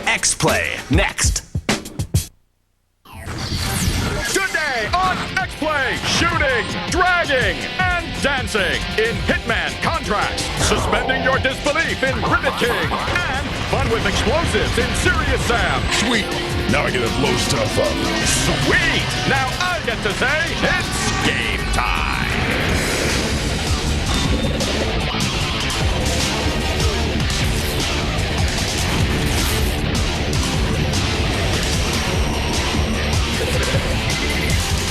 X-Play, next. Today on X-Play, shooting, dragging, and dancing in Hitman contracts, suspending your disbelief in Ribbit King, and fun with explosives in Serious Sam. Sweet. Now I get to blow stuff up. Sweet! Now I get to say it's game time.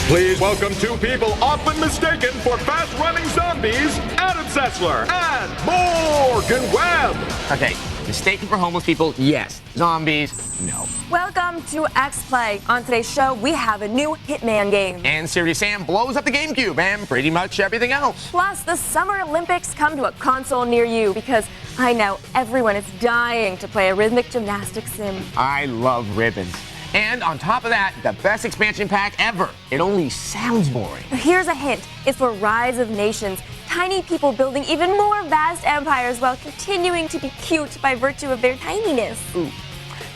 Please welcome two people often mistaken for fast-running zombies, Adam Sessler and Morgan Webb. Okay, mistaken for homeless people, yes. Zombies, no. Welcome to X-Play. On today's show, we have a new Hitman game. And Serious Sam blows up the GameCube and pretty much everything else. Plus, the Summer Olympics come to a console near you because I know everyone is dying to play a rhythmic gymnastics sim. I love ribbons. And on top of that, the best expansion pack ever. It only sounds boring. Here's a hint. It's for Rise of Nations. Tiny people building even more vast empires while continuing to be cute by virtue of their tininess. Ooh.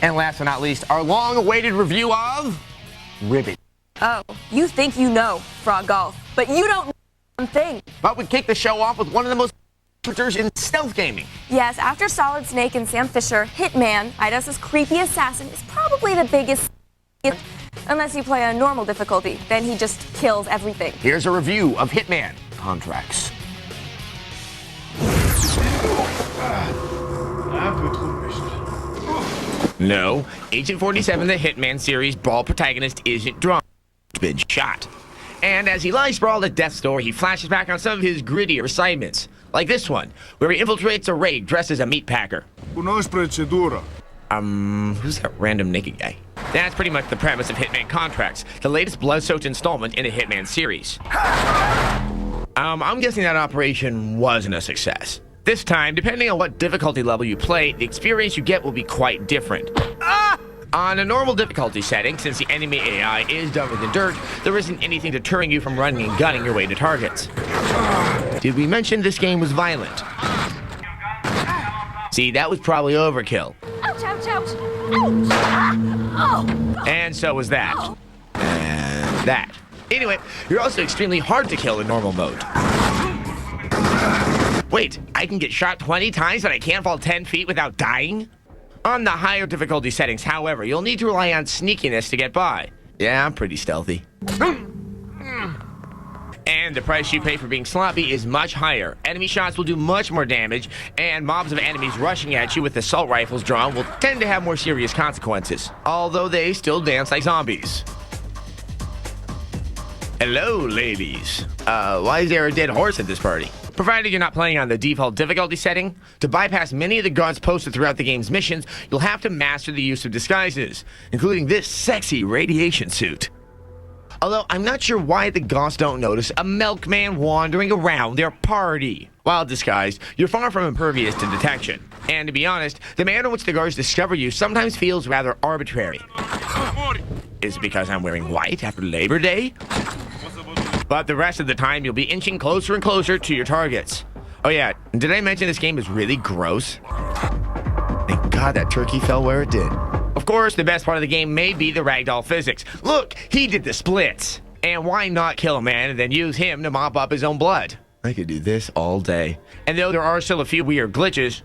And last but not least, our long-awaited review of Ribbit. Oh, you think you know Frog Golf, but you don't know one thing. But we kick the show off with one of the most features in stealth gaming. Yes, after Solid Snake and Sam Fisher, Hitman, Idas's creepy assassin, is probably the biggest. Unless you play on normal difficulty, then he just kills everything. Here's a review of Hitman contracts. No, Agent 47, the Hitman series brawl protagonist, isn't drunk. He's been shot. And as he lies sprawled at death's door, he flashes back on some of his grittier assignments. Like this one, where he infiltrates a raid dressed as a meat packer. Who's that random naked guy? That's pretty much the premise of Hitman Contracts, the latest blood-soaked installment in the Hitman series. I'm guessing that operation wasn't a success. This time, depending on what difficulty level you play, the experience you get will be quite different. On a normal difficulty setting, since the enemy AI is dumber than dirt, there isn't anything deterring you from running and gunning your way to targets. Did we mention this game was violent? See, that was probably overkill. Ouch, ouch, ouch. Ouch. Ah. Oh. And so was that. And that. Anyway, you're also extremely hard to kill in normal mode. Wait, I can get shot 20 times but I can't fall 10 feet without dying? On the higher difficulty settings, however, you'll need to rely on sneakiness to get by. Yeah, I'm pretty stealthy. And the price you pay for being sloppy is much higher. Enemy shots will do much more damage, and mobs of enemies rushing at you with assault rifles drawn will tend to have more serious consequences, although they still dance like zombies. Hello, ladies. Why is there a dead horse at this party? Provided you're not playing on the default difficulty setting, to bypass many of the guards posted throughout the game's missions, you'll have to master the use of disguises, including this sexy radiation suit. Although I'm not sure why the goths don't notice a milkman wandering around their party. While disguised, you're far from impervious to detection. And to be honest, the manner in which the guards discover you sometimes feels rather arbitrary. Is it because I'm wearing white after Labor Day? But the rest of the time, you'll be inching closer and closer to your targets. Oh yeah, did I mention this game is really gross? Thank God that turkey fell where it did. Of course, the best part of the game may be the ragdoll physics. Look, he did the splits. And why not kill a man and then use him to mop up his own blood? I could do this all day. And though there are still a few weird glitches...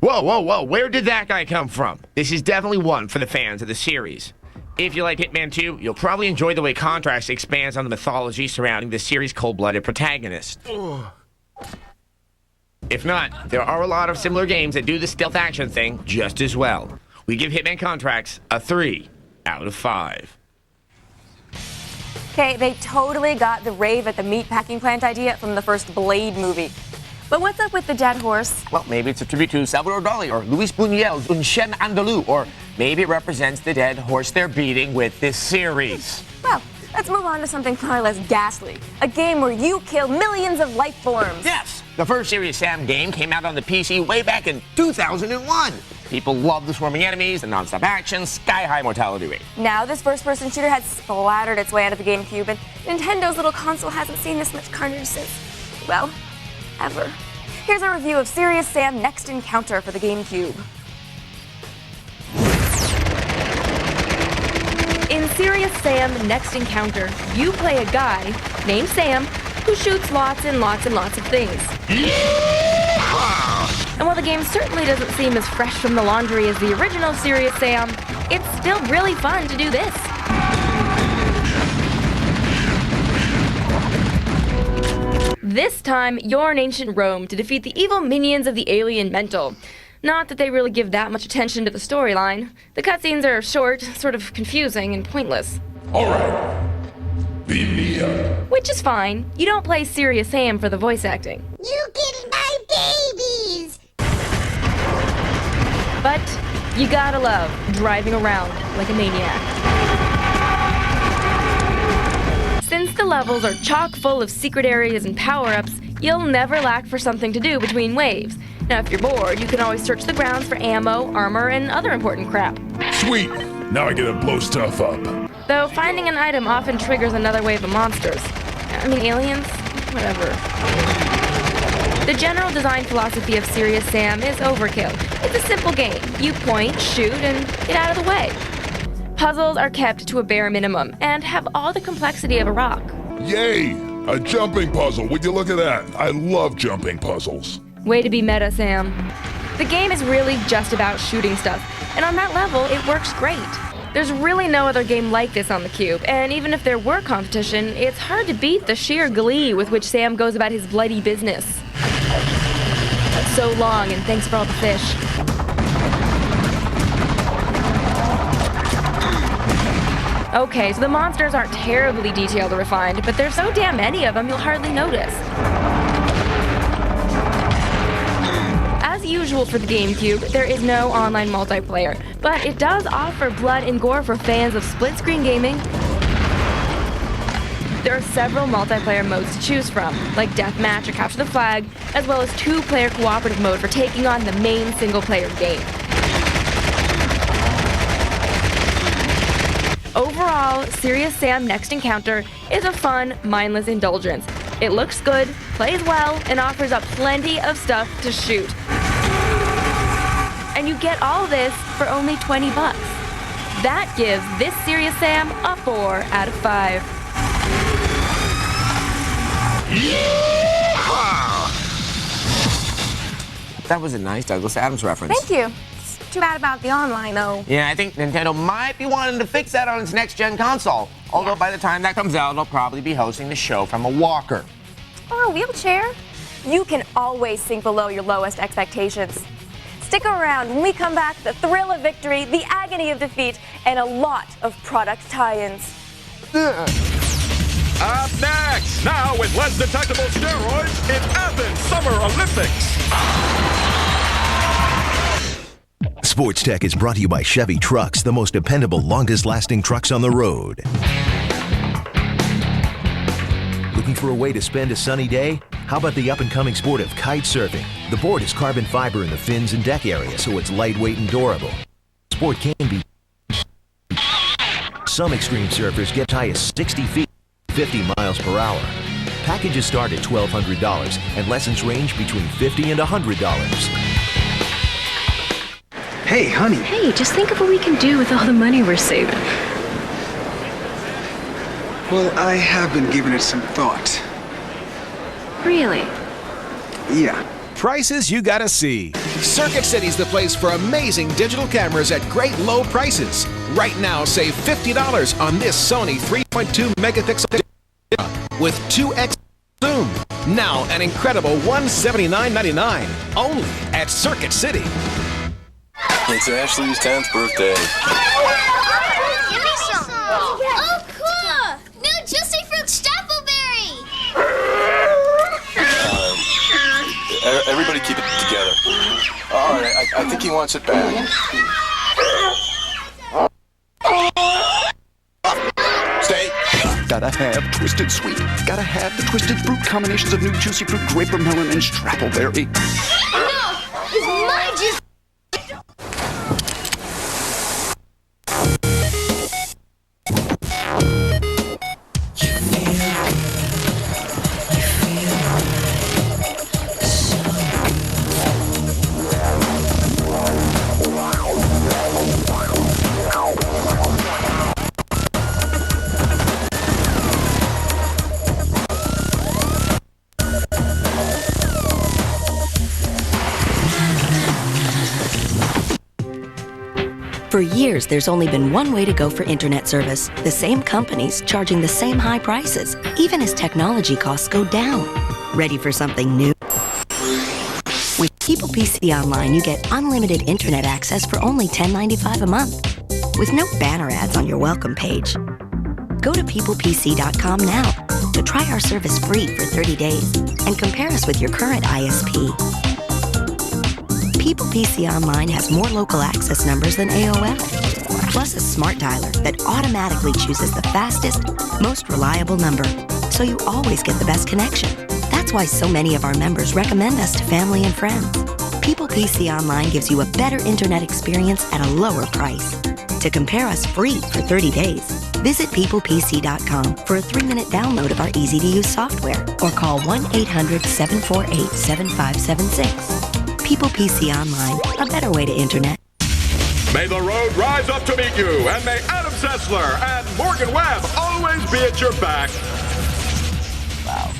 Whoa, whoa, whoa, where did that guy come from? This is definitely one for the fans of the series. If you like Hitman 2, you'll probably enjoy the way Contracts expands on the mythology surrounding the series' cold-blooded protagonist. If not, there are a lot of similar games that do the stealth action thing just as well. We give Hitman Contracts a 3 out of 5. Okay, they totally got the rave at the meatpacking plant idea from the first Blade movie. But what's up with the dead horse? Well, maybe it's a tribute to Salvador Dali or Luis Buñuel's Un Chien Andalou, or maybe it represents the dead horse they're beating with this series. Well, let's move on to something far less ghastly. A game where you kill millions of life forms. Yes! The first Serious Sam game came out on the PC way back in 2001. People love the swarming enemies, the non-stop action, sky-high mortality rate. Now this first-person shooter has splattered its way out of the GameCube, and Nintendo's little console hasn't seen this much carnage since, well, ever. Here's a review of Serious Sam Next Encounter for the GameCube. Serious Sam Next Encounter, you play a guy named Sam who shoots lots and lots and lots of things. And while the game certainly doesn't seem as fresh from the laundry as the original Serious Sam, it's still really fun to do this. This time, you're in ancient Rome to defeat the evil minions of the alien Mental. Not that they really give that much attention to the storyline. The cutscenes are short, sort of confusing, and pointless. Alright. Beat me up. Which is fine. You don't play Serious Sam for the voice acting. You killed my babies! But you gotta love driving around like a maniac. Since the levels are chock full of secret areas and power-ups, you'll never lack for something to do between waves. Now, if you're bored, you can always search the grounds for ammo, armor, and other important crap. Sweet. Now I get to blow stuff up. Though finding an item often triggers another wave of monsters. I mean, aliens? Whatever. The general design philosophy of Serious Sam is overkill. It's a simple game. You point, shoot, and get out of the way. Puzzles are kept to a bare minimum and have all the complexity of a rock. Yay! A jumping puzzle. Would you look at that? I love jumping puzzles. Way to be meta, Sam. The game is really just about shooting stuff, and on that level, it works great. There's really no other game like this on the Cube, and even if there were competition, it's hard to beat the sheer glee with which Sam goes about his bloody business. So long, and thanks for all the fish. Okay, so the monsters aren't terribly detailed or refined, but there's so damn many of them you'll hardly notice. As usual for the GameCube, there is no online multiplayer, but it does offer blood and gore for fans of split-screen gaming. There are several multiplayer modes to choose from, like Deathmatch or Capture the Flag, as well as two-player cooperative mode for taking on the main single-player game. Overall, Serious Sam Next Encounter is a fun, mindless indulgence. It looks good, plays well, and offers up plenty of stuff to shoot. And you get all this for only $20. That gives this Serious Sam a 4 out of 5. That was a nice Douglas Adams reference. Thank you. It's too bad about the online, though. Yeah, I think Nintendo might be wanting to fix that on its next-gen console. Although by the time that comes out, they'll probably be hosting the show from a walker. Or a wheelchair. You can always sink below your lowest expectations. Stick around. When we come back, the thrill of victory, the agony of defeat, and a lot of product tie-ins. Up next, now with less detectable steroids in Athens Summer Olympics. Sports Tech is brought to you by Chevy Trucks, the most dependable, longest-lasting trucks on the road. Looking for a way to spend a sunny day? How about the up-and-coming sport of kite surfing? The board is carbon fiber in the fins and deck area, so it's lightweight and durable. Sport can be. Some extreme surfers get high as 60 feet, 50 miles per hour. Packages start at $1,200, and lessons range between $50 and $100. Hey, honey. Hey, just think of what we can do with all the money we're saving. Well, I have been giving it some thought. Really? Yeah. Prices you gotta see. Circuit City's the place for amazing digital cameras at great low prices. Right now, save $50 on this Sony 3.2 megapixel with 2x zoom. Now, an incredible $179.99 only at Circuit City. It's Ashley's 10th birthday. Give me some. Oh, cool. New Juicy Fruit Stapleberry. Everybody keep it together. All right, I think he wants it back. Stay. Gotta have Twisted Sweet. Gotta have the Twisted Fruit combinations of new Juicy Fruit, Graper Melon, and Strappleberry. No, it's my juice. For years, there's only been one way to go for internet service. The same companies charging the same high prices, even as technology costs go down. Ready for something new? With People PC Online, you get unlimited internet access for only $10.95 a month, with no banner ads on your welcome page. Go to peoplepc.com now to try our service free for 30 days and compare us with your current ISP. People PC Online has more local access numbers than AOL, plus a smart dialer that automatically chooses the fastest, most reliable number, so you always get the best connection. That's why so many of our members recommend us to family and friends. People PC Online gives you a better internet experience at a lower price. To compare us free for 30 days, visit peoplepc.com for a 3-minute download of our easy-to-use software or call 1-800-748-7576. People PC Online, a better way to internet. May the road rise up to meet you, and may Adam Sessler and Morgan Webb always be at your back. Wow.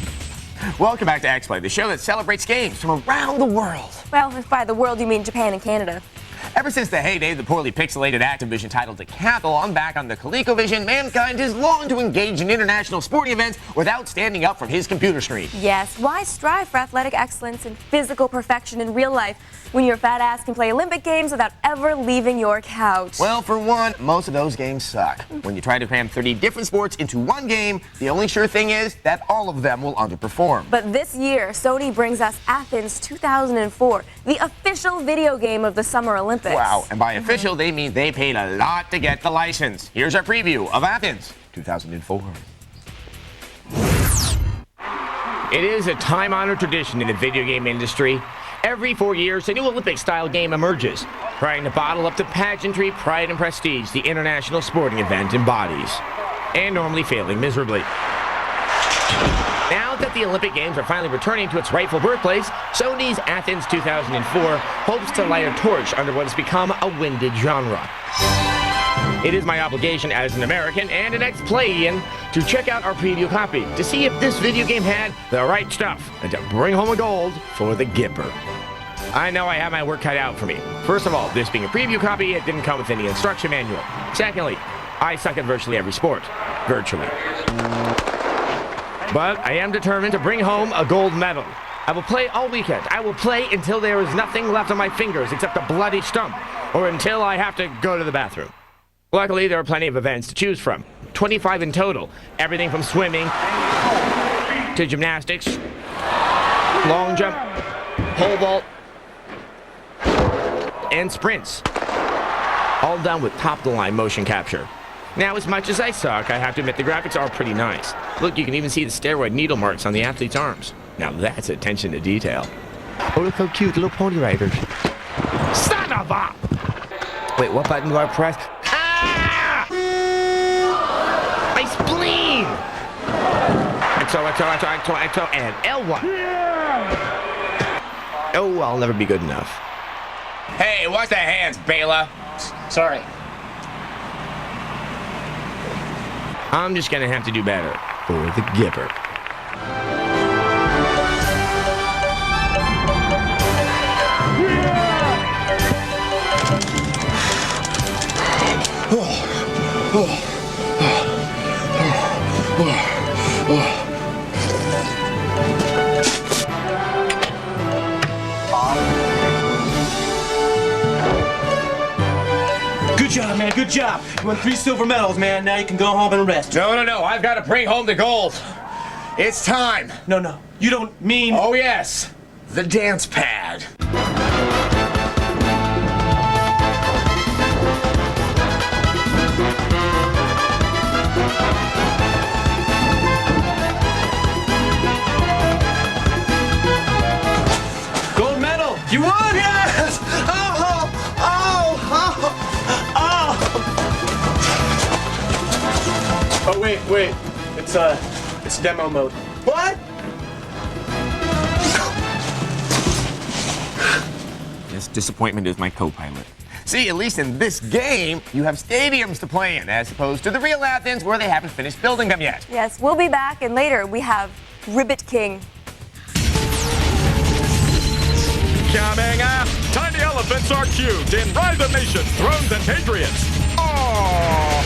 Welcome back to X-Play, the show that celebrates games from around the world. Well, if by the world you mean Japan and Canada. Ever since the heyday of the poorly pixelated Activision title Decathlon back on the ColecoVision, mankind has longed to engage in international sporting events without standing up from his computer screen. Yes, why strive for athletic excellence and physical perfection in real life when your fat ass can play Olympic games without ever leaving your couch? Well, for one, most of those games suck. When you try to cram 30 different sports into one game, the only sure thing is that all of them will underperform. But this year, Sony brings us Athens 2004, the official video game of the Summer Olympics. Wow, and by official, they mean they paid a lot to get the license. Here's our preview of Athens 2004. It is a time-honored tradition in the video game industry. Every 4 years, a new Olympic-style game emerges, trying to bottle up the pageantry, pride, and prestige the international sporting event embodies, and normally failing miserably. Now that the Olympic Games are finally returning to its rightful birthplace, Sony's Athens 2004 hopes to light a torch under what has become a winded genre. It is my obligation as an American and an ex-Playian to check out our preview copy to see if this video game had the right stuff and to bring home a gold for the Gipper. I know I have my work cut out for me. First of all, this being a preview copy, it didn't come with any instruction manual. Secondly, I suck at virtually every sport. Virtually. But I am determined to bring home a gold medal. I will play all weekend. I will play until there is nothing left on my fingers except a bloody stump, or until I have to go to the bathroom. Luckily, there are plenty of events to choose from. 25 in total. Everything from swimming to gymnastics, long jump, pole vault, and sprints. All done with top-of-the-line motion capture. Now, as much as I suck, I have to admit the graphics are pretty nice. Look, you can even see the steroid needle marks on the athlete's arms. Now that's attention to detail. Oh, look how cute, little pony riders. Son of a... Wait, what button do I press? Ah! My spleen! XO, and L1. Oh, I'll never be good enough. Hey, wash the hands, Bela. Sorry. I'm just gonna have to do better for the Gipper. Good job, man. Good job. You won 3 silver medals, man. Now you can go home and rest. No. I've got to bring home the gold. It's time. No. You don't mean... Oh, yes. The dance pad. Gold medal. You won! Yes! Oh, wait. It's demo mode. What? This disappointment is my co-pilot. See, at least in this game, you have stadiums to play in, as opposed to the real Athens where they haven't finished building them yet. Yes, we'll be back, and later we have Ribbit King. Coming up, Tiny Elephant elephants are cute in Rise of Nations, Thrones and Patriots. Aww.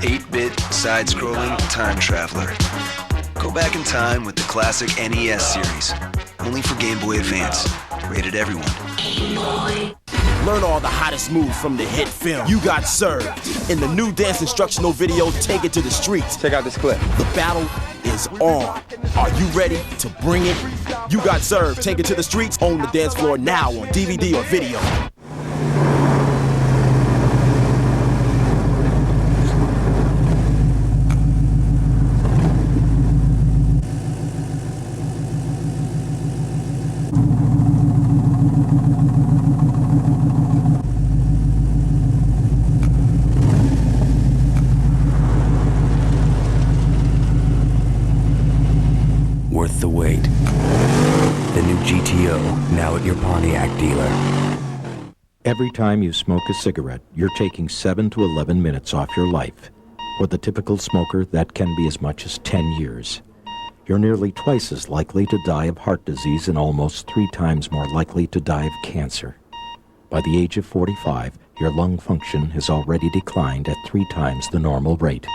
8-bit, side-scrolling, time traveler. Go back in time with the classic NES series. Only for Game Boy Advance. Rated everyone. Game Boy. Learn all the hottest moves from the hit film You Got Served. In the new dance instructional video, Take It to the Streets. Check out this clip. The battle is on. Are you ready to bring it? You Got Served. Take It to the Streets. Own the dance floor now on DVD or video. Worth the wait. The new GTO, now at your Pontiac dealer. Every time you smoke a cigarette, you're taking 7 to 11 minutes off your life. For the typical smoker, that can be as much as 10 years. You're nearly twice as likely to die of heart disease and almost 3 times more likely to die of cancer. By the age of 45, your lung function has already declined at 3 times the normal rate.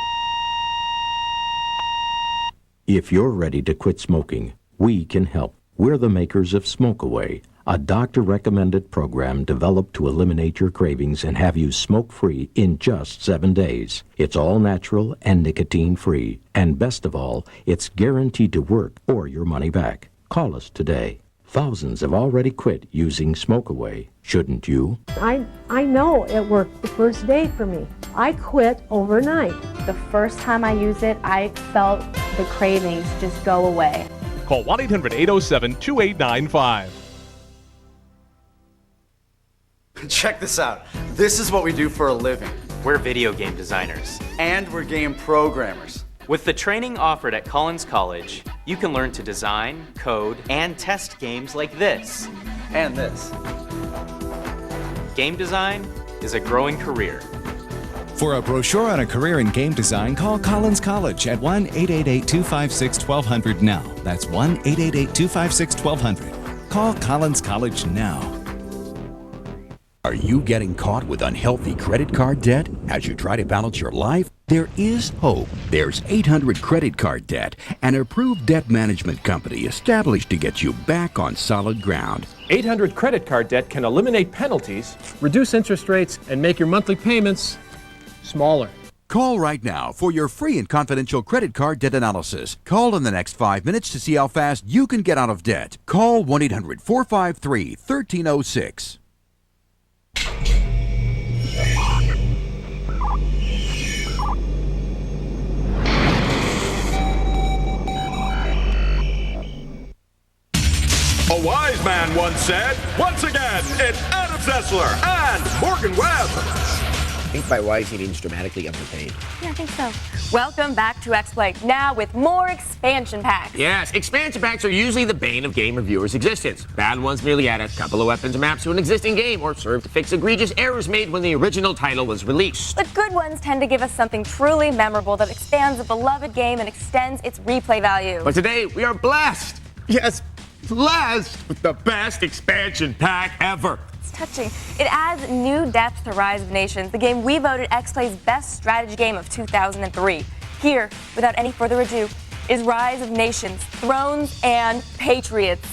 If you're ready to quit smoking, we can help. We're the makers of Smoke Away, a doctor-recommended program developed to eliminate your cravings and have you smoke-free in just 7 days. It's all natural and nicotine-free. And best of all, it's guaranteed to work or your money back. Call us today. Thousands have already quit using Smoke Away. Shouldn't you? I know it worked the first day for me. I quit overnight. The first time I used it, I felt the cravings just go away. Call 1-800-807-2895. Check this out. This is what we do for a living. We're video game designers. And we're game programmers. With the training offered at Collins College, you can learn to design, code, and test games like this. And this. Game design is a growing career. For a brochure on a career in game design, call Collins College at 1-888-256-1200 now. That's 1-888-256-1200. Call Collins College now. Are you getting caught with unhealthy credit card debt as you try to balance your life? There is hope. There's 800 Credit Card Debt, an approved debt management company established to get you back on solid ground. 800 Credit Card Debt can eliminate penalties, reduce interest rates, and make your monthly payments smaller. Call right now for your free and confidential credit card debt analysis. Call in the next 5 minutes to see how fast you can get out of debt. Call 1-800-453-1306. A wise man once said, once again, it's Adam Sessler and Morgan Webb. I think by wise he means dramatically underpaid. Yeah, I think so. Welcome back to X-Play, now with more expansion packs. Yes, expansion packs are usually the bane of game reviewers' existence. Bad ones merely add a couple of weapons or maps to an existing game or serve to fix egregious errors made when the original title was released. But good ones tend to give us something truly memorable that expands a beloved game and extends its replay value. But today, we are blessed. Yes, blessed with the best expansion pack ever. Touching. It adds new depth to Rise of Nations, the game we voted X-Play's best strategy game of 2003. Here, without any further ado, is Rise of Nations, Thrones and Patriots.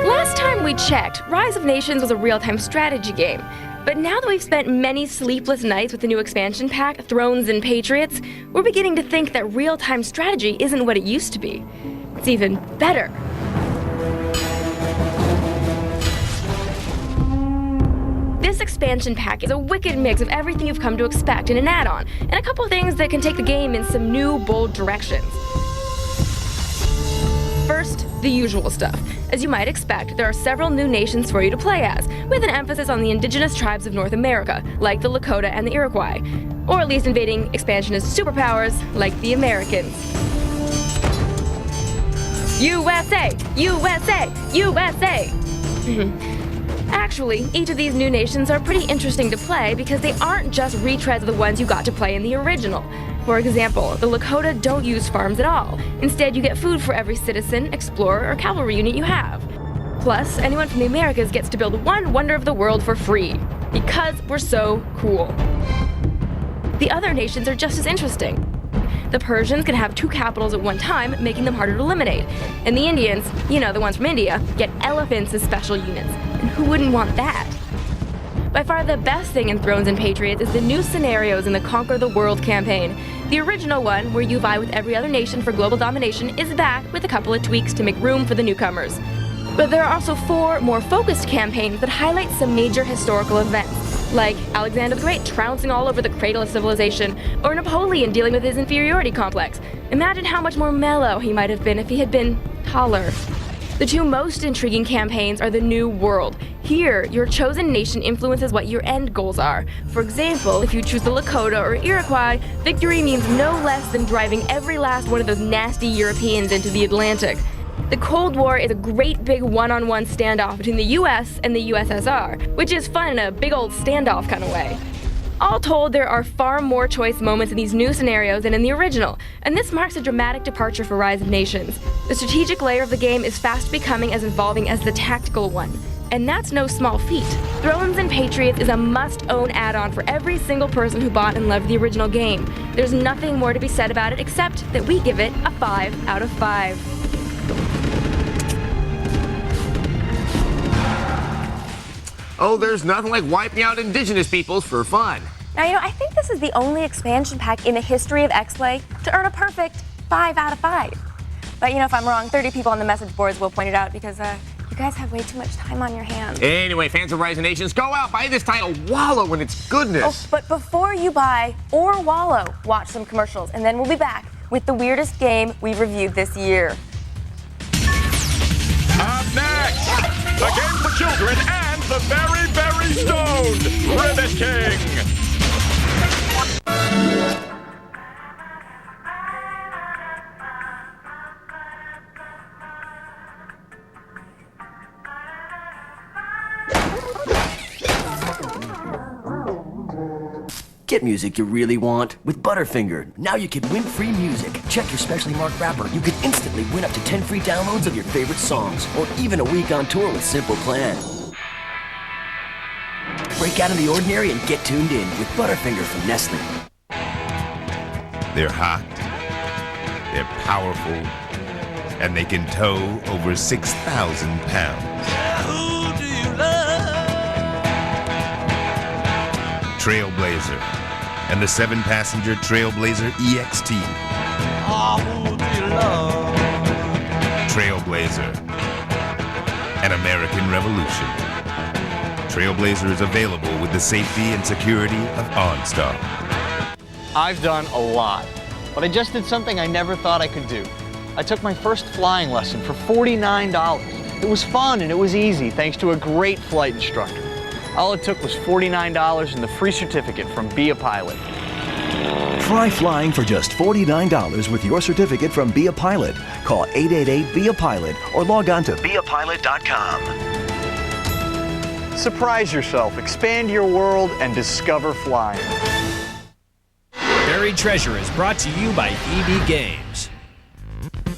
Last time we checked, Rise of Nations was a real-time strategy game. But now that we've spent many sleepless nights with the new expansion pack, Thrones and Patriots, we're beginning to think that real-time strategy isn't what it used to be. It's even better. This expansion pack is a wicked mix of everything you've come to expect in an add-on, and a couple of things that can take the game in some new, bold directions. First, the usual stuff. As you might expect, there are several new nations for you to play as, with an emphasis on the indigenous tribes of North America, like the Lakota and the Iroquois, or at least invading expansionist superpowers like the Americans. USA! USA! USA! Actually, each of these new nations are pretty interesting to play because they aren't just retreads of the ones you got to play in the original. For example, the Lakota don't use farms at all. Instead, you get food for every citizen, explorer, or cavalry unit you have. Plus, anyone from the Americas gets to build one wonder of the world for free. Because we're so cool. The other nations are just as interesting. The Persians can have 2 capitals at one time, making them harder to eliminate. And the Indians, you know, the ones from India, get elephants as special units. And who wouldn't want that? By far the best thing in Thrones and Patriots is the new scenarios in the Conquer the World campaign. The original one, where you vie with every other nation for global domination, is back with a couple of tweaks to make room for the newcomers. But there are also 4 more focused campaigns that highlight some major historical events, like Alexander the Great trouncing all over the cradle of civilization, or Napoleon dealing with his inferiority complex. Imagine how much more mellow he might have been if he had been taller. The 2 most intriguing campaigns are the New World. Here, your chosen nation influences what your end goals are. For example, if you choose the Lakota or Iroquois, victory means no less than driving every last one of those nasty Europeans into the Atlantic. The Cold War is a great big one-on-one standoff between the US and the USSR, which is fun in a big old standoff kind of way. All told, there are far more choice moments in these new scenarios than in the original, and this marks a dramatic departure for Rise of Nations. The strategic layer of the game is fast becoming as evolving as the tactical one, and that's no small feat. Thrones and Patriots is a must-own add-on for every single person who bought and loved the original game. There's nothing more to be said about it except that we give it a 5 out of 5. Oh, there's nothing like wiping out indigenous peoples for fun. Now, you know, I think this is the only expansion pack in the history of X-Play to earn a perfect 5 out of 5. But, you know, if I'm wrong, 30 people on the message boards will point it out because you guys have way too much time on your hands. Anyway, fans of Rise of Nations, go out, buy this title, wallow in its goodness. Oh, but before you buy or wallow, watch some commercials, and then we'll be back with the weirdest game we've reviewed this year. Up next, a game for children and the very, very stoned Ribbit King. Get music you really want with Butterfinger. Now you can win free music. Check your specially marked wrapper. You can instantly win up to 10 free downloads of your favorite songs, or even a week on tour with Simple Plan. Break out of the ordinary and get tuned in with Butterfinger from Nestle. They're hot, they're powerful, and they can tow over 6,000 pounds. Who do you love? Trailblazer and the 7-passenger Trailblazer EXT. Oh, who do you love? Trailblazer, an American revolution. Trailblazer is available with the safety and security of OnStar. I've done a lot, but I just did something I never thought I could do. I took my first flying lesson for $49. It was fun and it was easy thanks to a great flight instructor. All it took was $49 and the free certificate from Be a Pilot. Try flying for just $49 with your certificate from Be a Pilot. Call 888-BE-A-PILOT or log on to beapilot.com. Surprise yourself, expand your world, and discover flying. Buried Treasure is brought to you by EB Games.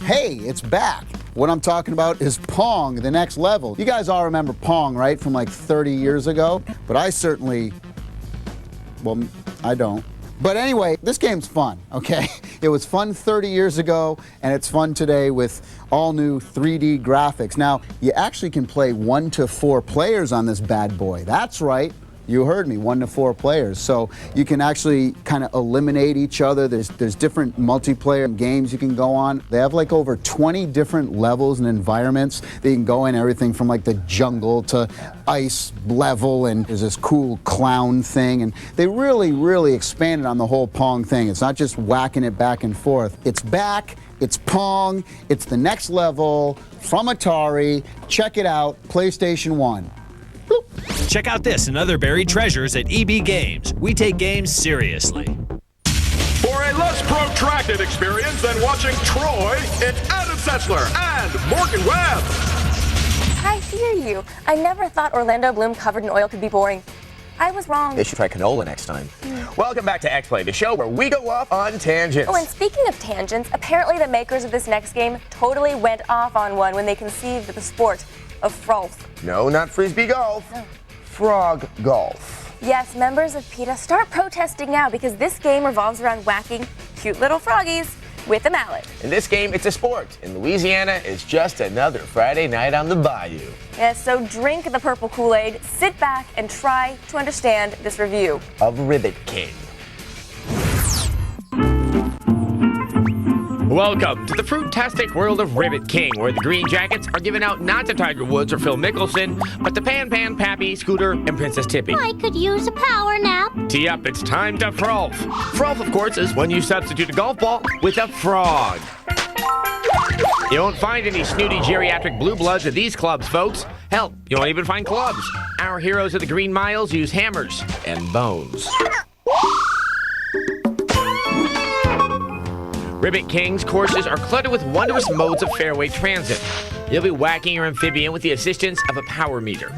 Hey, it's back. What I'm talking about is Pong, the next level. You guys all remember Pong, right? From like 30 years ago? But I certainly, well, I don't. But anyway, this game's fun, okay? It was fun 30 years ago, and it's fun today with all new 3D graphics. Now, you actually can play 1 to 4 players on this bad boy. That's right. You heard me, 1 to 4 players. So you can actually kind of eliminate each other. There's different multiplayer games you can go on. They have like over 20 different levels and environments that you can go in, everything from like the jungle to ice level, and there's this cool clown thing. And they really, really expanded on the whole Pong thing. It's not just whacking it back and forth. It's back, it's Pong, it's the next level from Atari. Check it out, PlayStation 1. Check out this and other buried treasures at EB Games. We take games seriously. For a less protracted experience than watching Troy, it's Adam Setzler and Morgan Webb. I hear you. I never thought Orlando Bloom covered in oil could be boring. I was wrong. They should try canola next time. Welcome back to X-Play, the show where we go off on tangents. Oh, and speaking of tangents, apparently the makers of this next game totally went off on one when they conceived the sport of Frolf. No, not frisbee golf. No. Frog golf. Yes, members of PETA, start protesting now because this game revolves around whacking cute little froggies with a mallet. In this game, it's a sport. In Louisiana, it's just another Friday night on the bayou. Yes, so drink the purple Kool-Aid, sit back, and try to understand this review of Ribbit King. Welcome to the fruit-tastic world of Ribbit King, where the Green Jackets are given out not to Tiger Woods or Phil Mickelson, but to Pan, Pappy, Scooter, and Princess Tippy. I could use a power nap. Tee up, it's time to Frolf. Frolf, of course, is when you substitute a golf ball with a frog. You won't find any snooty geriatric blue bloods at these clubs, folks. Hell, you won't even find clubs. Our heroes of the Green Miles use hammers and bones. Ribbit King's courses are cluttered with wondrous modes of fairway transit. You'll be whacking your amphibian with the assistance of a power meter.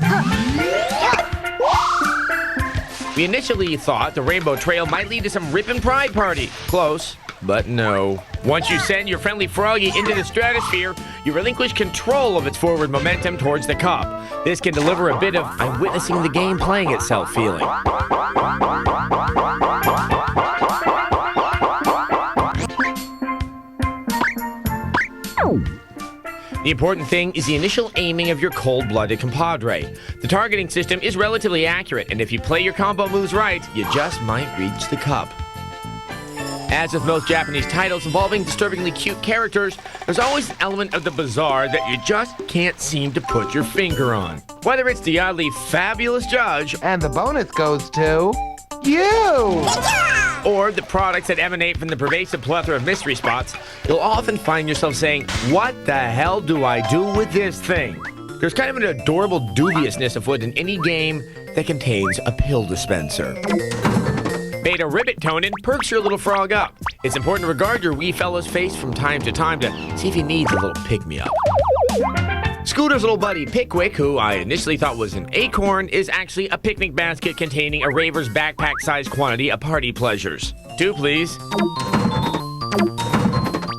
We initially thought the Rainbow Trail might lead to some Rippin' Pride Party. Close, but no. Once you send your friendly froggy into the stratosphere, you relinquish control of its forward momentum towards the cup. This can deliver a bit of I'm witnessing the game playing itself feeling. The important thing is the initial aiming of your cold-blooded compadre. The targeting system is relatively accurate, and if you play your combo moves right, you just might reach the cup. As with most Japanese titles involving disturbingly cute characters, there's always an element of the bizarre that you just can't seem to put your finger on. Whether it's the oddly fabulous judge, and the bonus goes to you! Or the products that emanate from the pervasive plethora of mystery spots, you'll often find yourself saying, what the hell do I do with this thing? There's kind of an adorable dubiousness afoot in any game that contains a pill dispenser. Beta Ribbit Tonin perks your little frog up. It's important to regard your wee fellow's face from time to time to see if he needs a little pick-me-up. Scooter's little buddy Pickwick, who I initially thought was an acorn, is actually a picnic basket containing a raver's backpack-sized quantity of party pleasures. 2, please.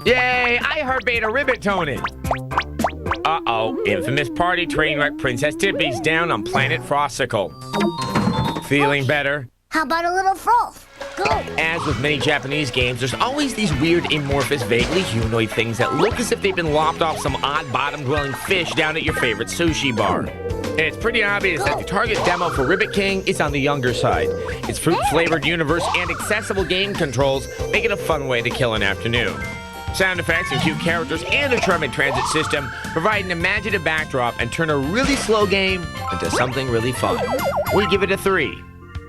Yay! I heard Beta Ribbit Tonin. Uh-oh, infamous party train wreck Princess Tippy's down on planet Frosticle. Feeling better? How about a little Frolf? Go! As with many Japanese games, there's always these weird, amorphous, vaguely humanoid things that look as if they've been lopped off some odd bottom-dwelling fish down at your favorite sushi bar. And it's pretty obvious that the target demo for Ribbit King is on the younger side. Its fruit-flavored universe and accessible game controls make it a fun way to kill an afternoon. Sound effects and cute characters and a charming transit system provide an imaginative backdrop and turn a really slow game into something really fun. We give it a 3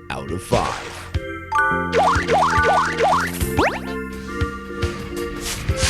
out of 5.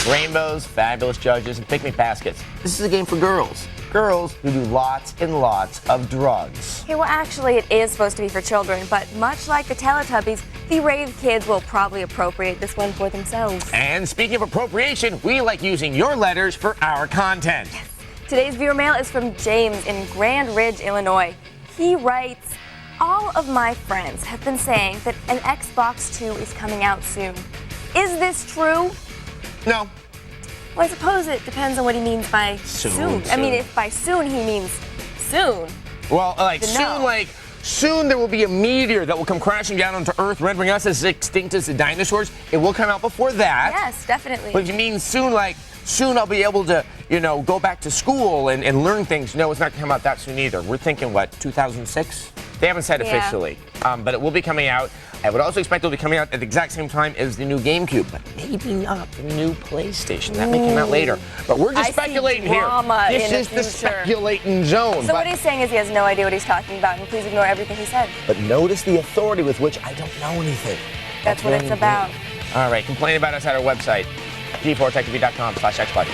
Rainbows, fabulous judges, and picnic baskets. This is a game for girls. Girls who do lots and lots of drugs. Okay, well, actually, it is supposed to be for children, but much like the Teletubbies, the rave kids will probably appropriate this one for themselves. And speaking of appropriation, we like using your letters for our content. Yes. Today's viewer mail is from James in Grand Ridge, Illinois. He writes, all of my friends have been saying that an Xbox 2 is coming out soon. Is this true? No. Well, I suppose it depends on what he means by soon. I mean, if by soon he means soon. Well, like soon, like soon there will be a meteor that will come crashing down onto Earth, rendering us as extinct as the dinosaurs. It will come out before that. Yes, definitely. But if you mean soon, like soon I'll be able to, go back to school and learn things. No, it's not going to come out that soon either. We're thinking, 2006? They haven't said officially, but it will be coming out. I would also expect it will be coming out at the exact same time as the new GameCube, but maybe not the new PlayStation. That may come out later. But we're just speculating here. This is the speculating zone. So what he's saying is he has no idea what he's talking about, and please ignore everything he said. But notice the authority with which I don't know anything. That's what it's about. All right, complain about us at our website, g4techtv.com/xplay.